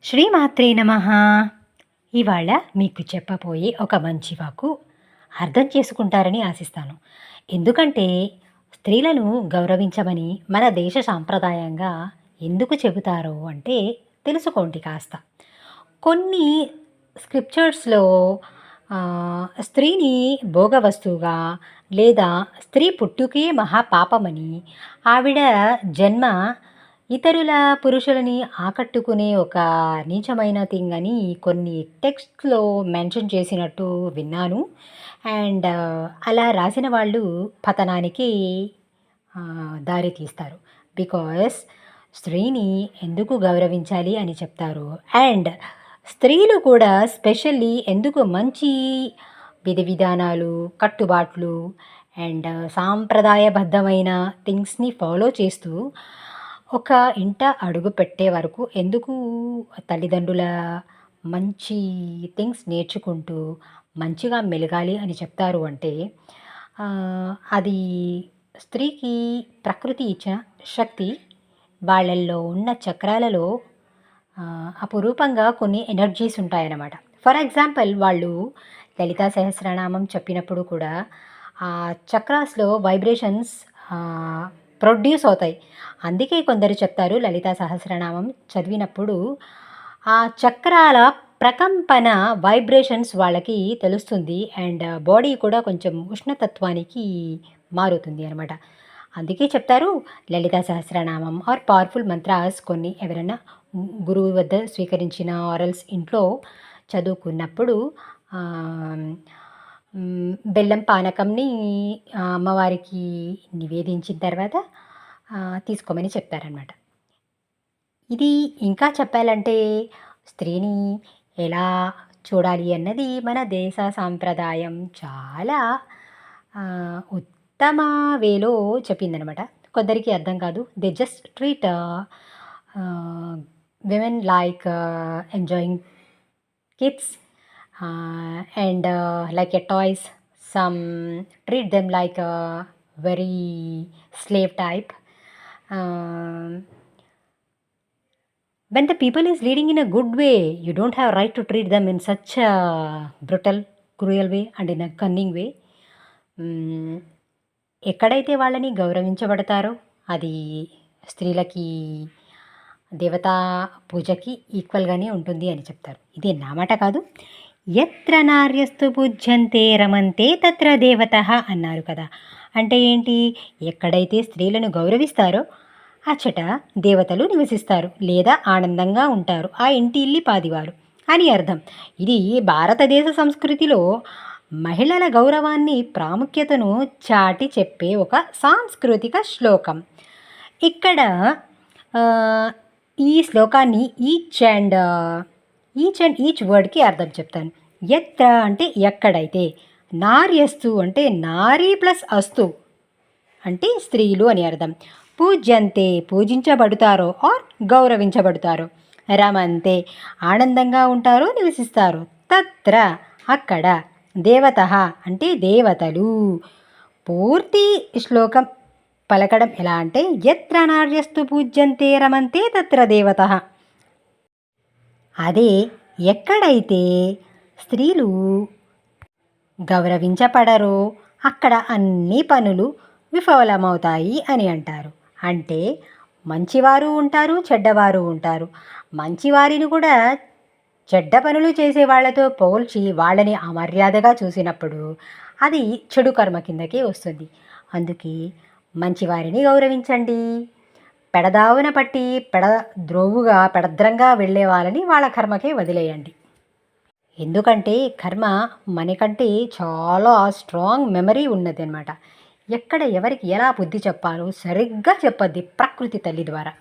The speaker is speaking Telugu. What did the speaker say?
శ్రీమాత్రే నమః. ఇవాళ మీకు చెప్పబోయే ఒక మంచి వాక్కు అర్థం చేసుకుంటారని ఆశిస్తాను. ఎందుకంటే స్త్రీలను గౌరవించమని మన దేశ సాంప్రదాయంగా ఎందుకు చెబుతారో అంటే తెలుసుకోండి కాస్త. కొన్ని స్క్రిప్చర్స్‌లో స్త్రీని భోగవస్తువుగా లేదా స్త్రీ పుట్టుకే మహాపాపమని, ఆవిడ జన్మ ఇతరుల పురుషులని ఆకట్టుకునే ఒక నీచమైన థింగ్ అని కొన్ని టెక్స్ట్‌లో మెన్షన్ చేసినట్టు విన్నాను. అండ్ అలా రాసిన వాళ్ళు పతనానికి దారి తీస్తారు. బికాస్ స్త్రీని ఎందుకు గౌరవించాలి అని చెప్తారు. అండ్ స్త్రీలు కూడా స్పెషల్లీ ఎందుకు మంచి విధి విధానాలు, కట్టుబాట్లు అండ్ సాంప్రదాయబద్ధమైన థింగ్స్‌ని ఫాలో చేస్తూ ఒక ఇంట అడుగు పెట్టే వరకు ఎందుకు తల్లిదండ్రుల మంచి థింగ్స్ నేర్చుకుంటూ మంచిగా మెలగాలి అని చెప్తారు అంటే అది స్త్రీకి ప్రకృతి ఇచ్చిన శక్తి. వాళ్ళల్లో ఉన్న చక్రాలలో అపురూపంగా కొన్ని ఎనర్జీస్ ఉంటాయన్నమాట. ఫర్ ఎగ్జాంపుల్ వాళ్ళు లలితా సహస్రనామం చెప్పినప్పుడు కూడా ఆ చక్రాస్‌లో వైబ్రేషన్స్ ప్రొడ్యూస్ అవుతాయి. అందుకే కొందరు చెప్తారు లలితా సహస్రనామం చదివినప్పుడు ఆ చక్రాల ప్రకంపన వైబ్రేషన్స్ వాళ్ళకి తెలుస్తుంది. అండ్ బాడీ కూడా కొంచెం ఉష్ణతత్వానికి మారుతుంది అనమాట. అందుకే చెప్తారు Lalita Sahasranamam are powerful mantras కొన్ని ఎవరైనా గురువు వద్ద స్వీకరించిన ఆరల్స్ ఇంట్లో చదువుకున్నప్పుడు బెల్లం పానకంని అమ్మవారికి నివేదించిన తర్వాత తీసుకోమని చెప్తారనమాట. ఇది ఇంకా చెప్పాలంటే స్త్రీని ఎలా చూడాలి అన్నది మన దేశ సాంప్రదాయం చాలా ఉత్తమ వేలో చెప్పిందనమాట. కొందరికి అర్థం కాదు. They just treat women like enjoying kids and like a toys. Some treat them like a very slave type. When the people is leading in a good way, you don't have right to treat them in such a brutal, cruel way and in a cunning way. ఎక్కడైతే వాళ్ళని గౌరవించబడతారో అది స్త్రీలకి దేవతా పూజకి ఈక్వల్గానే ఉంటుంది అని చెప్తారు. ఇది నా మాట కాదు. ఎత్ర నార్యస్తు పూజ్యంతే రమంతే తత్ర దేవతః అన్నారు కదా. అంటే ఏంటి? ఎక్కడైతే స్త్రీలను గౌరవిస్తారో అచ్చట దేవతలు నివసిస్తారు లేదా ఆనందంగా ఉంటారు. ఆ ఇంటి ఇల్లి పాదివారు అని అర్థం. ఇది భారతదేశ సంస్కృతిలో మహిళల గౌరవాన్ని ప్రాముఖ్యతను చాటి చెప్పే ఒక సాంస్కృతిక శ్లోకం. ఇక్కడ ఈ శ్లోకాన్ని ఈచ్ అండ్ ఈచ్ వర్డ్కి అర్థం చెప్తాను. ఎత్ర అంటే ఎక్కడైతే, నార్యస్తు అంటే నారీ ప్లస్ అస్తు అంటే స్త్రీలు అని అర్థం. పూజ్యంతే పూజించబడతారో ఆర్ గౌరవించబడతారో, రమంతే ఆనందంగా ఉంటారో నివసిస్తారు, తత్ర అక్కడ, దేవతః అంటే దేవతలు. పూర్తి శ్లోకం పలకడం ఎలా అంటే ఎత్ర నార్యస్తు పూజ్యంతే రమంతే తత్ర దేవతః. అదే ఎక్కడైతే స్త్రీలు గౌరవించబడరో అక్కడ అన్ని పనులు విఫలమవుతాయి అని అంటారు. అంటే మంచివారు ఉంటారు, చెడ్డవారు ఉంటారు. మంచివారిని కూడా చెడ్డ పనులు చేసే వాళ్ళతో పోల్చి వాళ్ళని అమర్యాదగా చూసినప్పుడు అది చెడు కర్మ కిందకే వస్తుంది. అందుకే మంచివారిని గౌరవించండి. పెడదావున పట్టి పెడద్రోవుగా పెడద్రంగా వెళ్ళే వాళ్ళని వాళ్ళ కర్మకే వదిలేయండి. ఎందుకంటే కర్మ మనకంటే చాలా స్ట్రాంగ్ మెమరీ ఉన్నది అనమాట. ఎక్కడ ఎవరికి ఎలా బుద్ధి చెప్పాలో సరిగ్గా చెప్పద్ది ప్రకృతి తల్లి ద్వారా.